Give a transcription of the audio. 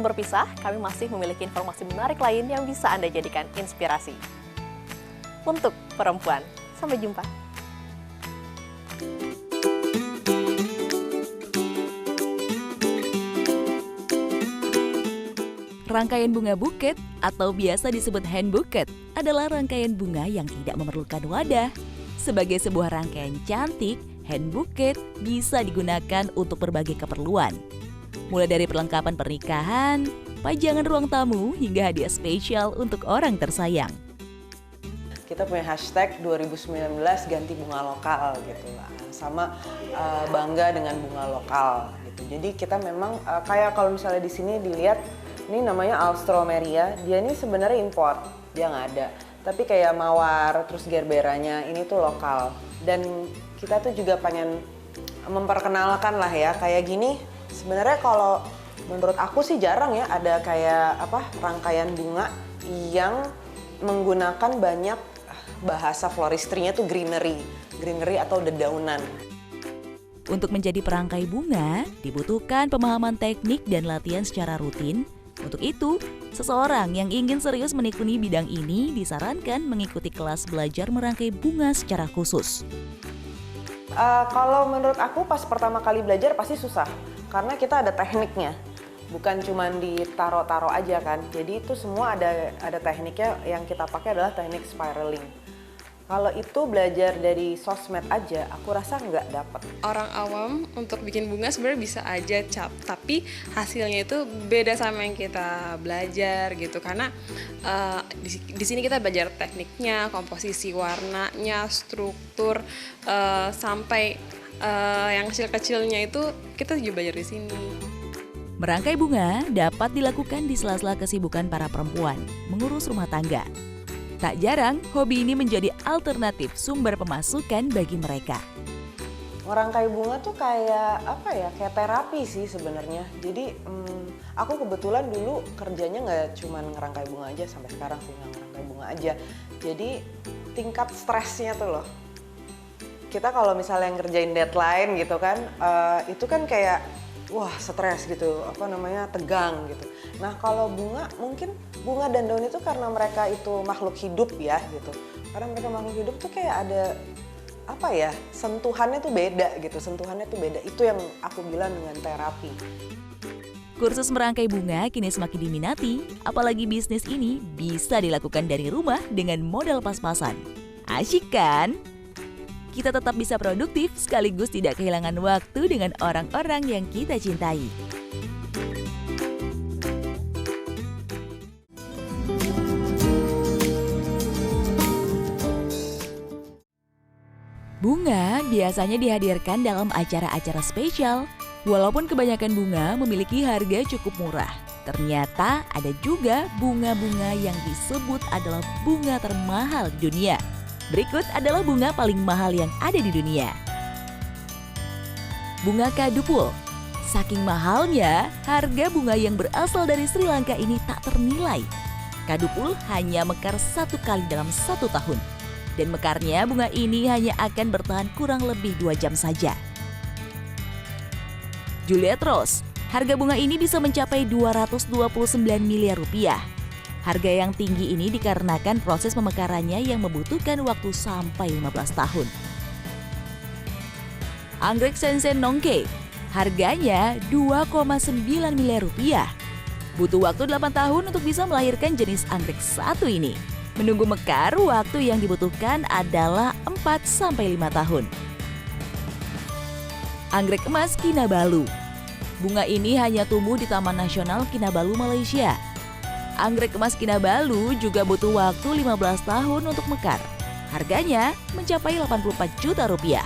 berpisah, kami masih memiliki informasi menarik lain yang bisa Anda jadikan inspirasi. Untuk perempuan, sampai jumpa. Rangkaian bunga buket atau biasa disebut hand bouquet adalah rangkaian bunga yang tidak memerlukan wadah. Sebagai sebuah rangkaian cantik, hand bouquet bisa digunakan untuk berbagai keperluan. Mulai dari perlengkapan pernikahan, pajangan ruang tamu, hingga hadiah spesial untuk orang tersayang. Kita punya hashtag 2019 ganti bunga lokal gitu lah. Sama bangga dengan bunga lokal gitu. Jadi kita memang kayak kalau misalnya di sini dilihat, ini namanya Alstroemeria, dia ini sebenarnya import, dia nggak ada. Tapi kayak mawar, terus gerberanya, ini tuh lokal. Dan kita tuh juga pengen memperkenalkan lah ya, kayak gini. Sebenarnya kalau menurut aku sih jarang ya ada kayak rangkaian bunga yang menggunakan banyak bahasa floristrinya tuh greenery atau dedaunan. Untuk menjadi perangkai bunga, dibutuhkan pemahaman teknik dan latihan secara rutin. Untuk itu, seseorang yang ingin serius menekuni bidang ini disarankan mengikuti kelas belajar merangkai bunga secara khusus. Kalau menurut aku pas pertama kali belajar pasti susah, karena kita ada tekniknya, bukan cuma ditaro-taro aja kan. Jadi itu semua ada tekniknya, yang kita pakai adalah teknik spiraling. Kalau itu belajar dari sosmed aja, aku rasa nggak dapet. Orang awam untuk bikin bunga sebenarnya bisa aja tapi hasilnya itu beda sama yang kita belajar gitu. Karena di sini kita belajar tekniknya, komposisi warnanya, struktur, sampai yang kecil-kecilnya itu kita juga belajar di sini. Merangkai bunga dapat dilakukan di sela-sela kesibukan para perempuan mengurus rumah tangga. Tak jarang, hobi ini menjadi alternatif sumber pemasukan bagi mereka. Merangkai bunga tuh kayak kayak terapi sih sebenarnya. Jadi aku kebetulan dulu kerjanya nggak cuma ngerangkai bunga aja, sampai sekarang sih nggak ngerangkai bunga aja. Jadi tingkat stresnya tuh loh. Kita kalau misalnya ngerjain deadline gitu kan, itu kan kayak wah stres gitu, tegang gitu. Nah kalau bunga, mungkin bunga dan daun itu karena mereka itu makhluk hidup ya gitu. Karena mereka makhluk hidup tuh kayak ada sentuhannya tuh beda gitu, Itu yang aku bilang dengan terapi. Kursus merangkai bunga kini semakin diminati, apalagi bisnis ini bisa dilakukan dari rumah dengan modal pas-pasan. Asyik kan? Kita tetap bisa produktif sekaligus tidak kehilangan waktu dengan orang-orang yang kita cintai. Bunga biasanya dihadirkan dalam acara-acara spesial. Walaupun kebanyakan bunga memiliki harga cukup murah, ternyata ada juga bunga-bunga yang disebut adalah bunga termahal di dunia. Berikut adalah bunga paling mahal yang ada di dunia. Bunga kadupul. Saking mahalnya, harga bunga yang berasal dari Sri Lanka ini tak ternilai. Kadupul hanya mekar 1 kali dalam 1 tahun. Dan mekarnya bunga ini hanya akan bertahan kurang lebih 2 jam saja. Juliet Rose. Harga bunga ini bisa mencapai 229 miliar rupiah. Harga yang tinggi ini dikarenakan proses pemekarannya yang membutuhkan waktu sampai 15 tahun. Anggrek Sensen Nongke, harganya 2,9 miliar rupiah. Butuh waktu 8 tahun untuk bisa melahirkan jenis anggrek satu ini. Menunggu mekar, waktu yang dibutuhkan adalah 4-5 tahun. Anggrek emas Kinabalu. Bunga ini hanya tumbuh di Taman Nasional Kinabalu, Malaysia. Anggrek emas Kinabalu juga butuh waktu 15 tahun untuk mekar. Harganya mencapai 84 juta rupiah.